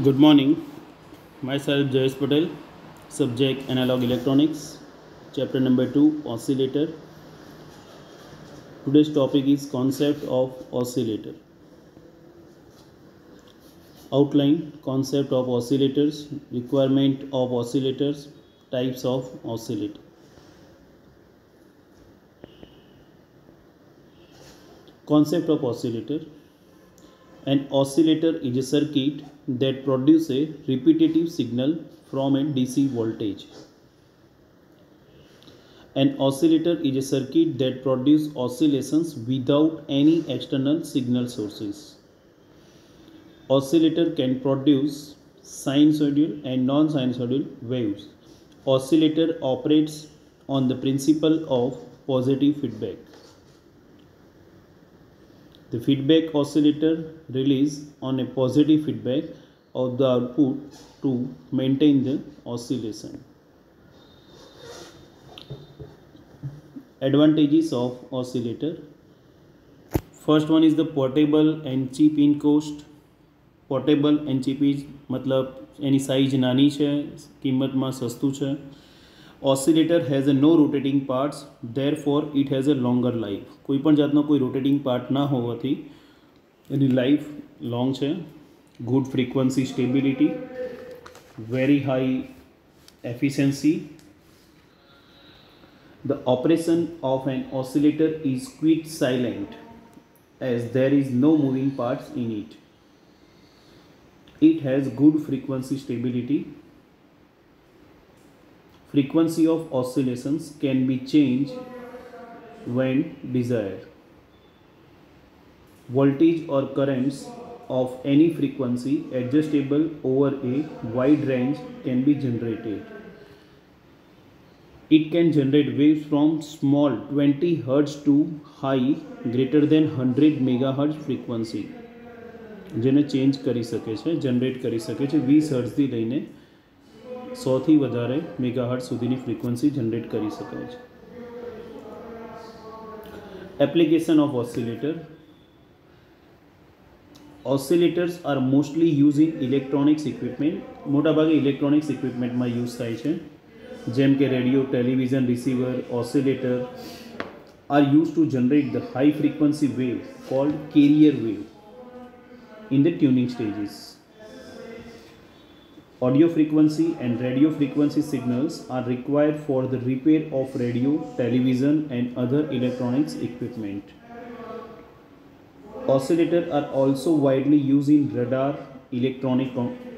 Good morning. Myself Jayesh Patel. Subject Analog Electronics. Chapter number 2 Oscillator. Today's topic is concept of oscillator. Outline concept of oscillators, requirement of oscillators, types of oscillator. Concept of oscillator. An oscillator is a circuit that produces a repetitive signal from a DC voltage. An oscillator is a circuit that produces oscillations without any external signal sources. Oscillator can produce sinusoidal and non-sinusoidal waves. Oscillator operates on the principle of positive feedback. The feedback oscillator relies on a positive feedback of the output to maintain the oscillation. Advantages of oscillator. First one is the portable and cheap in cost. Portable and cheap is मतलब એની size નાની છે, કિંમતમાં સસ્તું છે. Oscillator has a no rotating parts, therefore it has a longer life. કોઈ પણ જાતનો કોઈ rotating part ના હોવાથી એની life long છે. Good frequency stability, very high efficiency. The operation of an oscillator is quite silent as there is no moving parts in it. It has good frequency stability. Frequency of oscillations can be changed when desired. Voltage or currents of any frequency adjustable over a wide range can be generated. It can generate waves from small 20 Hz to high greater than 100 MHz frequency. જેને change કરી શકે છે, generate કરી શકે છે. 20 હર્ટ્ઝથી લઈને 100થી વધારે megahertz સુધીની ફ્રીક્વન્સી જનરેટ કરી શકાય છે. Application of oscillator. Oscillators are mostly use in electronics equipment. મોટાભાગે ઇલેક્ટ્રોનિક્સ ઇક્વિપમેન્ટમાં યુઝ થાય છે, જેમ કે radio, television receiver. Oscillator are use to generate the high frequency wave called carrier wave in the tuning stages. Audio frequency and radio frequency signals are required for the repair of radio, television and other electronics equipment. Oscillators are also widely used in radar, electronic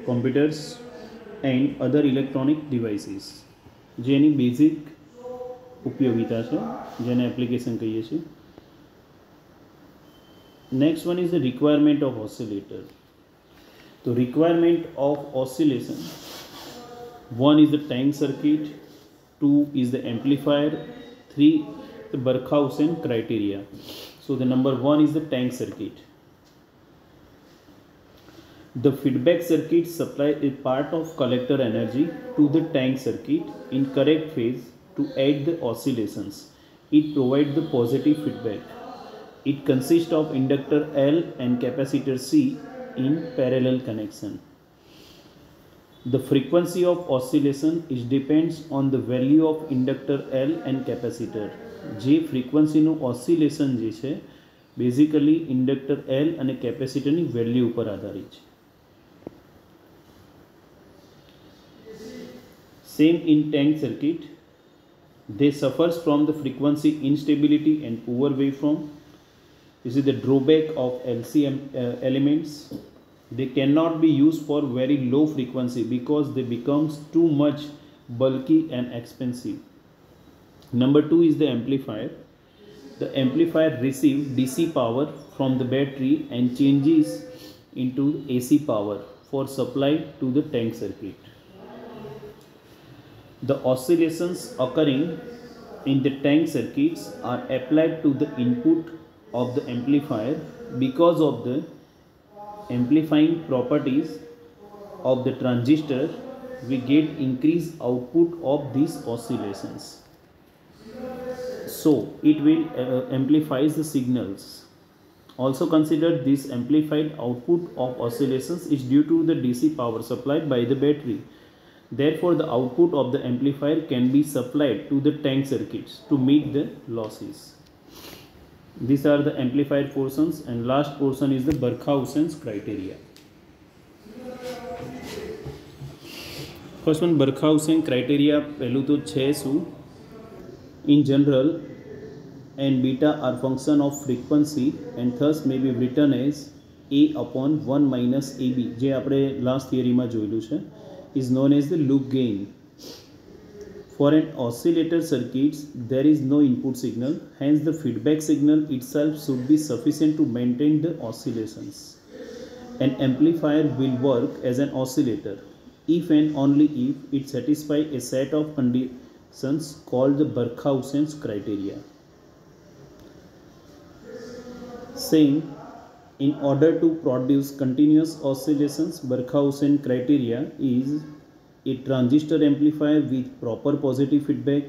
computers and other electronic devices. જેની basic ઉપયોગિતા છે, જેને application કહીએ છીએ. Next one is the requirement of oscillator. The requirement of oscillation. One is the tank circuit. Two is the amplifier. Three, the Barkhausen criteria. So the number one is the tank circuit. The feedback circuit supplies a part of collector energy to the tank circuit in correct phase to aid the oscillations. It provides the positive feedback. It consists of inductor L and capacitor C in parallel connection. The frequency of oscillation is depends on the value of inductor L and capacitor. જે ફ્રીક્વન્સીનું oscillation જે છે basically inductor L અને કેપેસિટરની value ઉપર આધારિત છે. Same in tank circuit. They suffers from the frequency instability and poor waveform. This is the drawback of LCM elements. They cannot be used for very low frequency because they becomes too much bulky and expensive. Number two is the amplifier. The amplifier receives DC power from the battery and changes into AC power for supply to the tank circuit. The oscillations occurring in the tank circuits are applied to the input of the amplifier. Because of the amplifying properties of the transistor, we get increased output of these oscillations. So it will amplifies the signals Also consider this amplified output of oscillations is due to the DC power supplied by the battery. Therefore, the output of the amplifier can be supplied to the tank circuits to meet the losses. These are the amplified portions, and last portion is the Barkhaussen's criteria. First one, Barkhausen criteria પહેલું તો છે શું? In general, and beta are function of frequency and thus may be written as A upon 1 minus AB, જે આપણે last થિયરીમાં જોયેલું છે, is known as the loop gain. For an oscillator circuits, there is no input signal, hence the feedback signal itself should be sufficient to maintain the oscillations. An amplifier will work as an oscillator if and only if it satisfies a set of conditions called the Barkhausen's criteria. Saying, in order to produce continuous oscillations, Barkhausen criteria is a transistor amplifier with proper positive feedback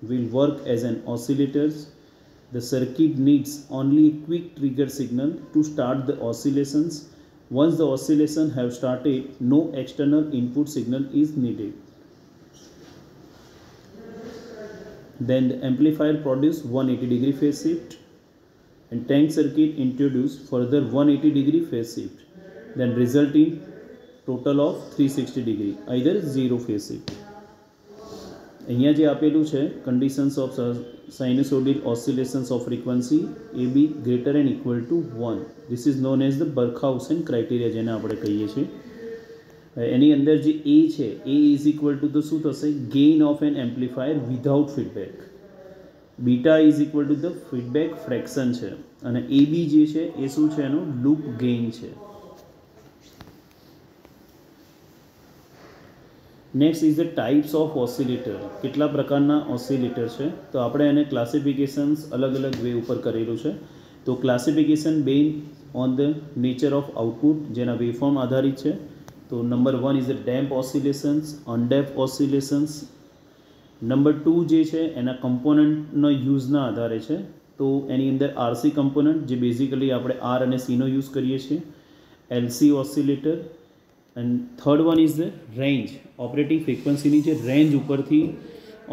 will work as an oscillator. The circuit needs only a quick trigger signal to start the oscillations. Once the oscillation have started, no external input signal is needed. Then the amplifier produce 180-degree phase shift, and tank circuit introduce further 180-degree phase shift, then resulting total of 360-degree, either zero phase shift. અહીંયા જે આપેલું છે conditions of sinusoidal oscillations of frequency AB greater and equal to 1. This is known as the Barkhausen criteria, જેને આપણે કહીએ છીએ. એની અંદર જે A છે, A is equal to the શું થશે? Gain of an amplifier without feedback. Beta is equal to the feedback fraction છે, અને AB જે છે એ શું છે? એનો loop gain છે. Next is the types of oscillator. કેટલા પ્રકારના ઓસિલેટર છે? તો આપણે એને ક્લાસિફિકેશન્સ અલગ અલગ વે ઉપર કરેલું છે. તો classification base on the nature of output, જેના વેવફોર્મ આધારિત છે. તો number 1 is the damp oscillations, undamp oscillations. Number 2 જે છે એના કમ્પોનન્ટનો યુઝના આધારે છે. તો એની અંદર આરસી કમ્પોનન્ટ, જે બેઝિકલી આપણે આર અને સીનો યુઝ કરીએ છીએ, LC oscillator. And third one is the range, operating ફ્રિકવન્સીની જે રેન્જ ઉપરથી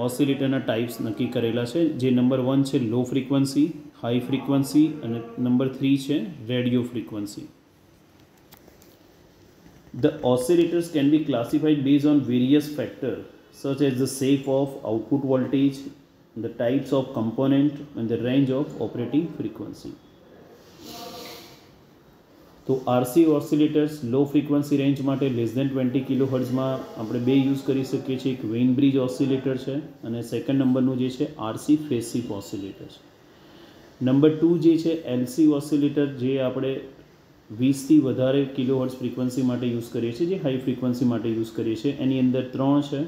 ઓસિલેટરના ટાઈપ્સ નક્કી કરેલા છે, જે નંબર 1 છે લો ફ્રિકવન્સી, હાઈ ફ્રિકવન્સી, અને નંબર 3 છે radio frequency. The oscillators can be classified based on various factors such as the shape of output voltage, the types of component, and the range of operating frequency. તો RC oscillators low frequency range માટે less than 20 કિલોહર્ટ્ઝમાં આપણે બે use કરી શકીએ છીએ. એક Wien bridge oscillator છે, અને સેકન્ડ નંબરનું જે છે આરસી ફેઝ શિફ્ટ ઓસિલેટર છે. નંબર 2 જે છે એલસી ઓસિલેટર, જે આપણે 20થી વધારે કિલોહર્ટ્ઝ ફ્રિકવન્સી માટે યુઝ કરીએ છીએ, જે હાઈ ફ્રિકવન્સી માટે યુઝ કરીએ છીએ. એની અંદર 3 છે: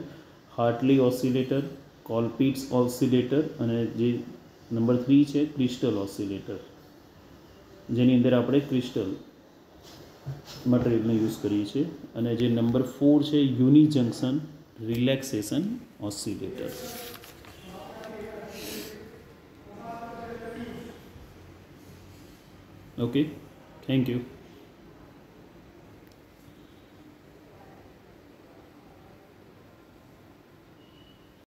હાર્ટલી ઓસિલેટર, કોલપિટ્સ ઓસિલેટર, અને જે નંબર 3 છે ક્રિસ્ટલ ઓસિલેટર, જેની અંદર આપણે ક્રિસ્ટલ મટીરિયલનો યુઝ કરીએ છીએ. અને જે નંબર 4 છે unijunction relaxation oscillator. Okay, thank you.